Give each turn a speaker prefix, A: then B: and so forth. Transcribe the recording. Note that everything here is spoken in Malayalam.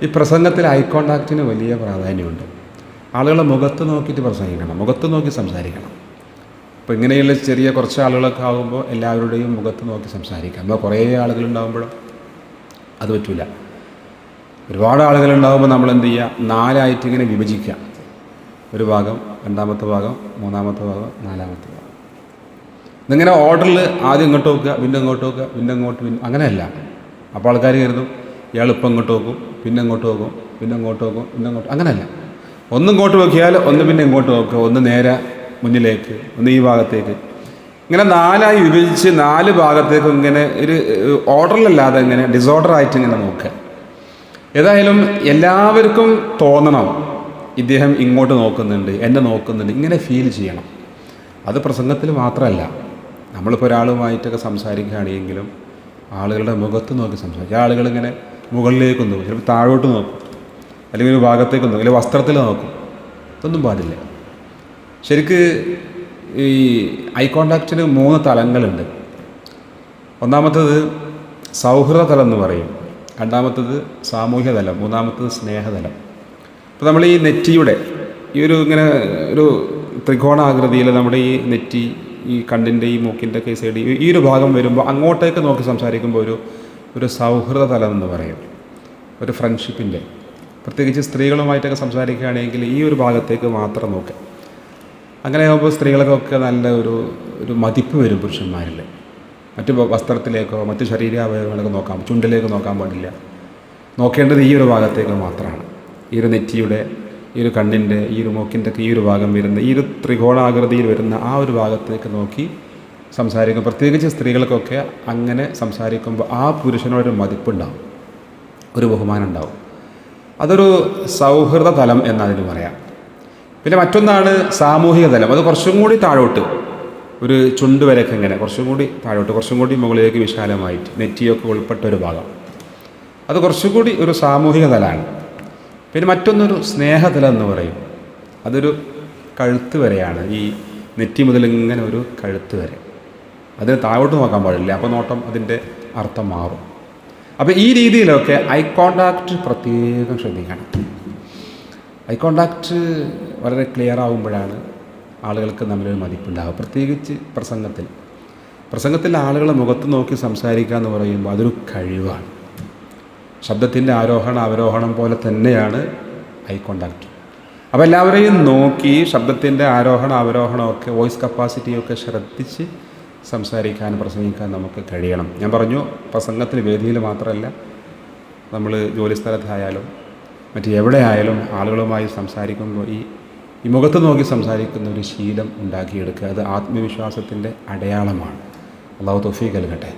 A: ഈ പ്രസംഗത്തിൽ ഐ കോണ്ടാക്റ്റിന് വലിയ പ്രാധാന്യമുണ്ട്. ആളുകളെ മുഖത്ത് നോക്കിയിട്ട് പ്രസംഗിക്കണം, മുഖത്ത് നോക്കി സംസാരിക്കണം. അപ്പോൾ ഇങ്ങനെയുള്ള ചെറിയ കുറച്ച് ആളുകളൊക്കെ ആകുമ്പോൾ എല്ലാവരുടെയും മുഖത്ത് നോക്കി സംസാരിക്കാം. അപ്പോൾ കുറേ ആളുകളുണ്ടാകുമ്പോഴോ അത് പറ്റില്ല. ഒരുപാട് ആളുകളുണ്ടാകുമ്പോൾ നമ്മൾ എന്ത് ചെയ്യുക, നാലായിട്ട് ഇങ്ങനെ വിഭജിക്കുക. ഒരു ഭാഗം, രണ്ടാമത്തെ ഭാഗം, മൂന്നാമത്തെ ഭാഗം, നാലാമത്തെ ഭാഗം. ഇതിങ്ങനെ ഓർഡറിൽ ആദ്യം ഇങ്ങോട്ട് നോക്കുക, പിന്നെ ഇങ്ങോട്ട് നോക്കുക, പിന്നെ ഇങ്ങോട്ട്, അങ്ങനെയല്ല. അപ്പോൾ ആൾക്കാർ കരുതും ഇയാൾ ഇപ്പം ഇങ്ങോട്ട് നോക്കും, പിന്നെ ഇങ്ങോട്ട് നോക്കും, പിന്നെ ഇങ്ങോട്ട് നോക്കും, പിന്നെ ഇങ്ങോട്ട്, അങ്ങനെയല്ല. ഒന്ന് ഇങ്ങോട്ട് നോക്കിയാൽ ഒന്ന് പിന്നെ ഇങ്ങോട്ട് നോക്കുക, ഒന്ന് നേരെ മുന്നിലേക്ക്, ഒന്ന് ഈ ഭാഗത്തേക്ക്, ഇങ്ങനെ നാലായി വിഭജിച്ച് നാല് ഭാഗത്തേക്ക് ഇങ്ങനെ ഒരു ഓർഡറിലല്ലാതെ ഇങ്ങനെ ഡിസോർഡറായിട്ട് ഇങ്ങനെ നോക്കുക. ഏതായാലും എല്ലാവർക്കും തോന്നണം ഇദ്ദേഹം ഇങ്ങോട്ട് നോക്കുന്നുണ്ട്, എന്നെ നോക്കുന്നുണ്ട്, ഇങ്ങനെ ഫീൽ ചെയ്യണം. അത് പ്രസംഗത്തിൽ മാത്രമല്ല, നമ്മളിപ്പോൾ ഒരാളുമായിട്ടൊക്കെ സംസാരിക്കുകയാണെങ്കിലും ആളുകളുടെ മുഖത്ത് നോക്കി സംസാരിക്കും. ആളുകളിങ്ങനെ മുകളിലേക്ക് നോക്കും, ചിലപ്പോൾ താഴോട്ട് നോക്കും, അല്ലെങ്കിൽ ഒരു ഭാഗത്തേക്ക് നോക്കും, അല്ലെങ്കിൽ വസ്ത്രത്തിൽ നോക്കും. ഇതൊന്നും പാടില്ല. ശരിക്ക് ഈ ഐ കോണ്ടാക്റ്റിന് 3 തലങ്ങളുണ്ട്. ഒന്നാമത്തേത് സൗഹൃദ തലം എന്ന് പറയും, രണ്ടാമത്തേത് സാമൂഹ്യ തലം, മൂന്നാമത്തേത് സ്നേഹതലം. ഇപ്പോൾ നമ്മൾ ഈ നെറ്റിയുടെ ഈ ഒരു ഇങ്ങനെ ഒരു ത്രികോണാകൃതിയിൽ നമ്മുടെ ഈ നെറ്റി, ഈ കണ്ണിൻ്റെ ഈ മൂക്കിൻ്റെ ഒക്കെ സൈഡ് ഈ ഒരു ഭാഗം വരുമ്പോൾ അങ്ങോട്ടേക്ക് നോക്കി സംസാരിക്കുമ്പോൾ ഒരു സൗഹൃദ തലം എന്ന് പറയും, ഒരു ഫ്രണ്ട്ഷിപ്പിൻ്റെ. പ്രത്യേകിച്ച് സ്ത്രീകളുമായിട്ടൊക്കെ സംസാരിക്കുകയാണെങ്കിൽ ഈ ഒരു ഭാഗത്തേക്ക് മാത്രം നോക്കുക. അങ്ങനെ ആകുമ്പോൾ സ്ത്രീകൾക്കൊക്കെ നല്ല ഒരു മതിപ്പ് വരും പുരുഷന്മാരിൽ. മറ്റു വസ്ത്രത്തിലേക്കോ മറ്റു ശരീരാവയവങ്ങളൊക്കെ നോക്കാം, ചുണ്ടിലേക്ക് നോക്കാൻ പാടില്ല. നോക്കേണ്ടത് ഈ ഒരു ഭാഗത്തേക്ക് മാത്രമാണ്. ഈ ഒരു നെറ്റിയുടെ, ഈ ഒരു കണ്ണിൻ്റെ, ഈ ഒരു മൂക്കിൻ്റെ ഒക്കെ ഈ ഒരു ഭാഗം വരുന്ന ഈ ഒരു ത്രികോണാകൃതിയിൽ വരുന്ന ആ ഒരു ഭാഗത്തേക്ക് നോക്കി സംസാരിക്കും. പ്രത്യേകിച്ച് സ്ത്രീകൾക്കൊക്കെ അങ്ങനെ സംസാരിക്കുമ്പോൾ ആ പുരുഷനോടൊരു മതിപ്പുണ്ടാവും, ഒരു ബഹുമാനം ഉണ്ടാവും. അതൊരു സൗഹൃദ തലം എന്നതിന് പറയാം. പിന്നെ മറ്റൊന്നാണ് സാമൂഹിക തലം. അത് കുറച്ചും കൂടി താഴോട്ട്, ഒരു ചുണ്ട് വരെയൊക്കെ ഇങ്ങനെ കുറച്ചും കൂടി താഴോട്ട്, കുറച്ചും കൂടി മുകളിലേക്ക് വിശാലമായിട്ട് നെറ്റിയൊക്കെ ഉൾപ്പെട്ട ഒരു ഭാഗം. അത് കുറച്ചും കൂടി ഒരു സാമൂഹിക തലമാണ്. പിന്നെ മറ്റൊന്നൊരു സ്നേഹതലം എന്ന് പറയും. അതൊരു കഴുത്ത് വരെയാണ്, ഈ നെറ്റി മുതൽ ഇങ്ങനെ ഒരു കഴുത്ത് വരെ. അതിന് താഴോട്ട് നോക്കാൻ പാടില്ല, അപ്പോൾ നോട്ടം അതിൻ്റെ അർത്ഥം മാറും. അപ്പോൾ ഈ രീതിയിലൊക്കെ ഐ കോണ്ടാക്റ്റ് പ്രത്യേകം ശ്രദ്ധിക്കണം. ഐ കോണ്ടാക്റ്റ് വളരെ ക്ലിയർ ആകുമ്പോഴാണ് ആളുകൾക്ക് നമ്മളൊരു മതിപ്പുണ്ടാകുക. പ്രത്യേകിച്ച് പ്രസംഗത്തിൽ ആളുകളെ മുഖത്ത് നോക്കി സംസാരിക്കുക എന്ന് പറയുമ്പോൾ അതൊരു കഴിവാണ്. ശബ്ദത്തിൻ്റെ ആരോഹണം അവരോഹണം പോലെ തന്നെയാണ് ഐ കോണ്ടാക്റ്റ്. അപ്പോൾ എല്ലാവരെയും നോക്കി ശബ്ദത്തിൻ്റെ ആരോഹണം അവരോഹണമൊക്കെ, വോയിസ് കപ്പാസിറ്റിയൊക്കെ ശ്രദ്ധിച്ച് സംസാരിക്കാൻ, പ്രസംഗിക്കാൻ നമുക്ക് കഴിയണം. ഞാൻ പറഞ്ഞു, പ്രസംഗത്തിൽ വേദിയിൽ മാത്രമല്ല, നമ്മൾ ജോലിസ്ഥലത്തായാലും മറ്റ് എവിടെ ആയാലും ആളുകളുമായി സംസാരിക്കുമ്പോൾ ഈ മുഖത്ത് നോക്കി സംസാരിക്കുന്ന ഒരു ശീലം ഉണ്ടാക്കിയെടുക്കുക. അത് ആത്മവിശ്വാസത്തിൻ്റെ അടയാളമാണ്. അല്ലാഹു തൗഫീഖ് നൽകട്ടെ.